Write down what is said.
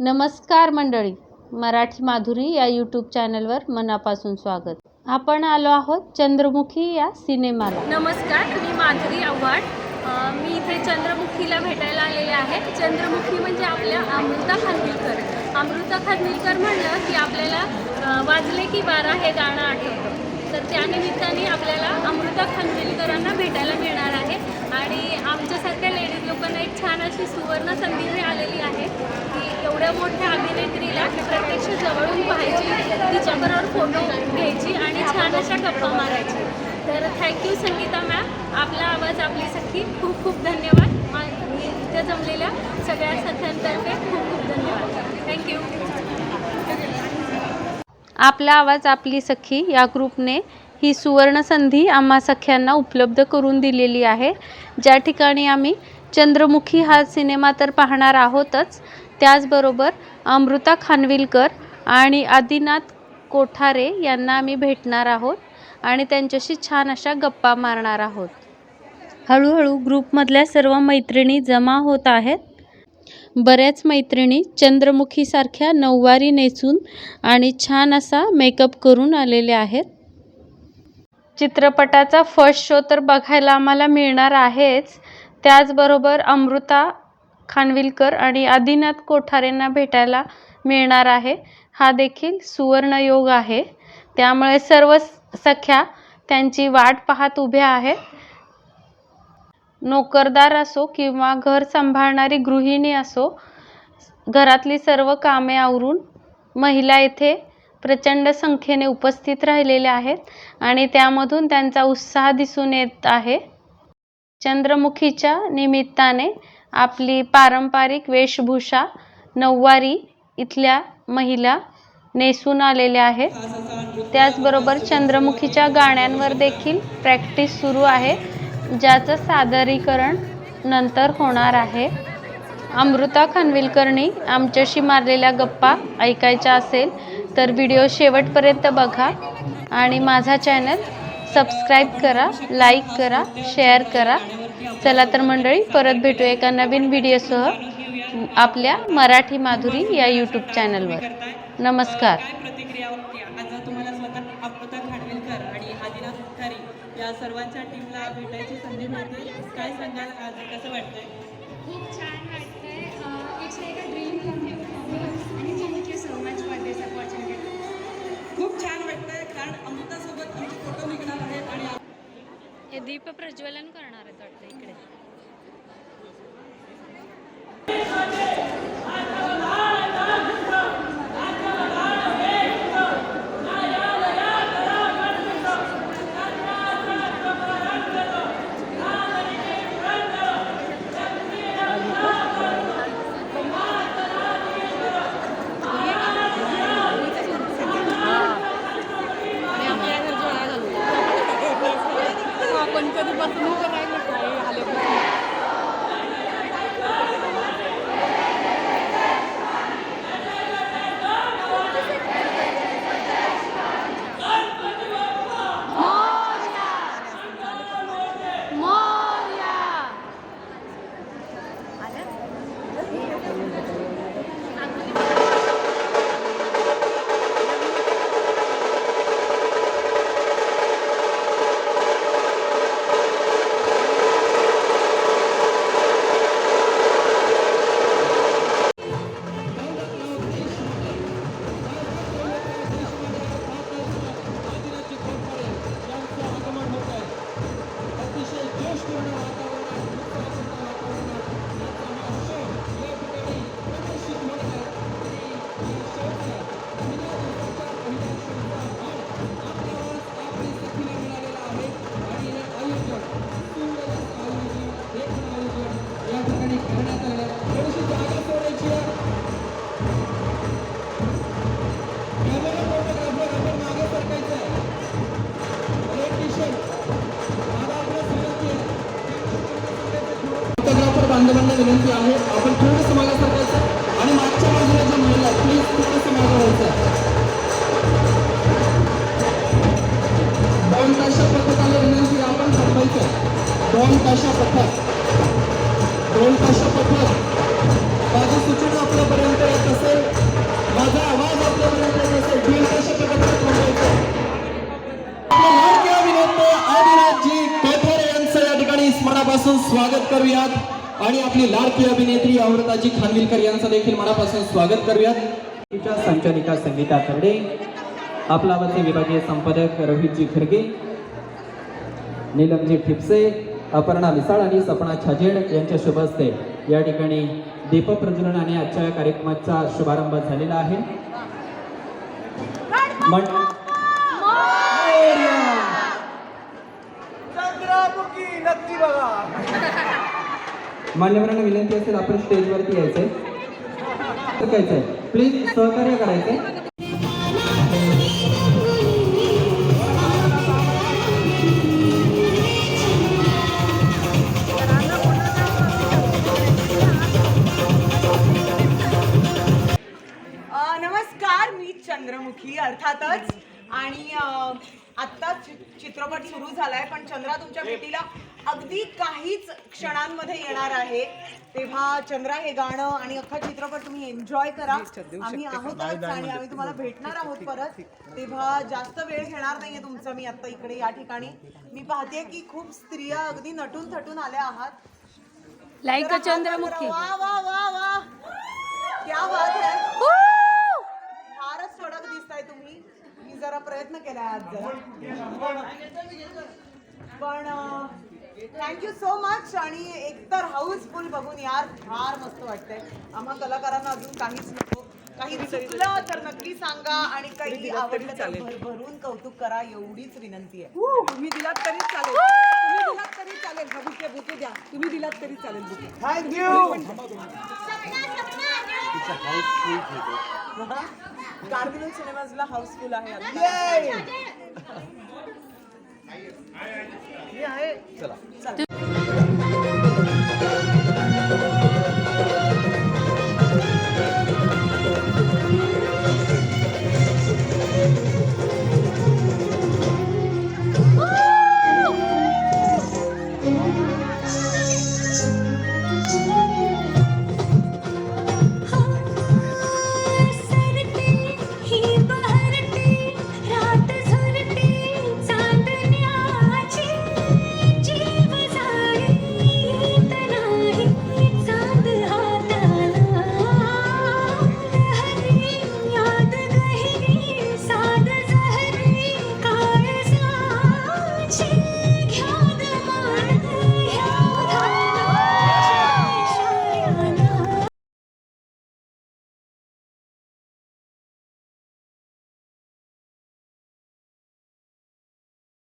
नमस्कार मंडळी, मराठी माधुरी या यूट्यूब चॅनलवर मनापासून स्वागत. आपण आलो आहोत चंद्रमुखी या सिनेमाला. नमस्कार, मी माधुरी आव्हाड. मी इथे चंद्रमुखीला भेटायला आलेले आहे. चंद्रमुखी म्हणजे आपल्या अमृता खानविलकर. अमृता खानविलकर म्हणलं की आपल्याला वाजले की 12 हे गाणं आठवतं. तर त्यानिमित्ताने आपल्याला अमृता खानविलकरांना भेटायला मिळणार आहे आणि आमच्यासारख्या लेडीज लोकांना एक छान अशी सुवर्ण संधी आलेली आहे की एवढ्या मोठ्या अभिनेत्रीला प्रत्यक्ष जवळून पाहायची, तिच्याबरोबर फोटो घ्यायची आणि छान अशा गप्पा मारायची. तर थँक्यू संगीता मॅम, आपला आवाज आपली सखी. खूप खूप धन्यवाद. इथे जमलेल्या सगळ्या सख्यांतर्फे खूप खूप धन्यवाद. थँक्यू. आपला आवाज आपली सखी या ग्रुपने ही सुवर्ण संधी आम्हा सख्यांना उपलब्ध करून दिलेली आहे. ज्या ठिकाणी आम्ही चंद्रमुखी हा सिनेमा तर पाहणार आहोतच, त्याचबरोबर अमृता खानविलकर आणि आदिनाथ कोठारे यांना आम्ही भेटणार आहोत आणि त्यांच्याशी छान अशा गप्पा मारणार आहोत. हळूहळू ग्रुपमधल्या सर्व मैत्रिणी जमा होत आहेत. बऱ्याच मैत्रिणी चंद्रमुखीसारख्या नऊवारी नेसून आणि छान असा मेकअप करून आलेले आहेत. चित्रपटाचा फर्स्ट शो तर बघायला आम्हाला मिळणार आहेच, त्याचबरोबर अमृता खानविलकर आणि आदिनाथ कोठारेंना भेटायला मिळणार आहे. हा देखील सुवर्ण योग आहे. त्यामुळे सर्व सख्या त्यांची वाट पाहत उभ्या आहेत. नोकरदार असो किंवा घर सांभाळणारी गृहिणी असो, घरातली सर्व कामे आवरून महिला येथे प्रचंड संख्येने उपस्थित राहिलेल्या आहेत आणि त्यामधून त्यांचा उत्साह दिसून येत आहे. चंद्रमुखीच्या निमित्ताने आपली पारंपरिक वेशभूषा नऊवारी इथल्या महिला नेसून आलेल्या आहेत. त्याचबरोबर चंद्रमुखीच्या गाण्यांवर देखील प्रॅक्टिस सुरू आहे, ज्याचं सादरीकरण नंतर होणार आहे. अमृता खानविलकरनी आमच्याशी मारलेल्या गप्पा ऐकायच्या असेल तर व्हिडिओ शेवटपर्यंत बघा आणि माझा चॅनल सबस्क्राईब करा, लाईक करा, शेअर करा. चला तर मंडळी, परत भेटू एका नवीन व्हिडिओसह आपल्या मराठी माधुरी या यूट्यूब चॅनलवर. नमस्कार. प्रतिक्रिया होती आज तुम्हाला स्वतः अमृता खानविलकर आणि आदिनाथ कोठारे या सर्वांच्या टीमला भेटायची संधी मिळते. काय सांगाल, आज कसं वाटतंय? खूप छान वाटतंय. It's like a dream come true आणि thank you so much for this opportunity. खूप छान वाटतंय कारण अमृतासोबत आमचे फोटो निघणार आहेत आणि हे दीप प्रज्वलन करणार आहेत वाटतं इकडे. आपण कधीपासून उभं राहिलो काय आल्यापासून. बांधवांना विनंती आहे, आपण थोडंसं मागे सरकायचं आणि मागच्या बाजूला जे महिला प्लीज थोडंसं मागे व्हायचं. 2 ताशा पथकाला विनंती, आपण थांबायचं. 2 ताशा पथक, 2 ताशा पथक. माझी सूचना आपल्यापर्यंत येत असेल स्वागत करूयात आणि आपली लाडकी अभिनेत्री अमृताजी खानविलकर यांचं देखील मनापासून स्वागत करूयात. तिच्या संचालिका संगीता तरडे, आपला आवाजचे विभागीय संपादक रोहितजी खरगे, नीलमजी ठिपसे, अपर्णा मिसाळ आणि सपना छाजेड यांच्या शुभ हस्ते या ठिकाणी दीपप्रज्वलन आणि आजच्या कार्यक्रमाचा शुभारंभ झालेला आहे. मान्यवरांना विनंती असेल आपण स्टेजवरती यायचंय, प्लीज सहकार्य करायचंय. नमस्कार, मी चंद्रमुखी अर्थातच. आणि आत्ता चित्रपट सुरू झालाय, पण चंद्रा तुमच्या भेटीला अगदी काहीच क्षणांमध्ये येणार आहे. तेव्हा चंद्रा हे गाणं आणि अख्खा चित्रपट तुम्ही एन्जॉय करा. आम्ही आहोतच आणि आम्ही तुम्हाला भेटणार आहोत परत. तेव्हा जास्त वेळ घेणार नाहीये तुमचा. मी आता इकडे या ठिकाणी मी पाहते की खूप स्त्रिया अगदी नटून थटून आल्या आहात. लाईक चंद्रमुखी. वा वा वा वा, क्या बात है. फारच कडक दिसताय तुम्ही. मी जरा प्रयत्न केलाय आज जरा, पण थँक्यू सो मच. आणि एकतर हाऊसफुल बघून यार फार मस्त वाटतंय. आम्हा कलाकारांना अजून काहीच नको. काही चुकलं तर नक्की सांगा आणि काही आवडलं तर भरभरून कौतुक करा, एवढीच विनंती आहे. तुम्ही दिलात तरी चालेल, तुम्ही दिलात तरी चालेल. बुके बुके द्या, तुम्ही दिलात तरी चालेल बुके. कार्निवल सिनेमाजला हाऊसफुल आहे आता. हे आहे. चला.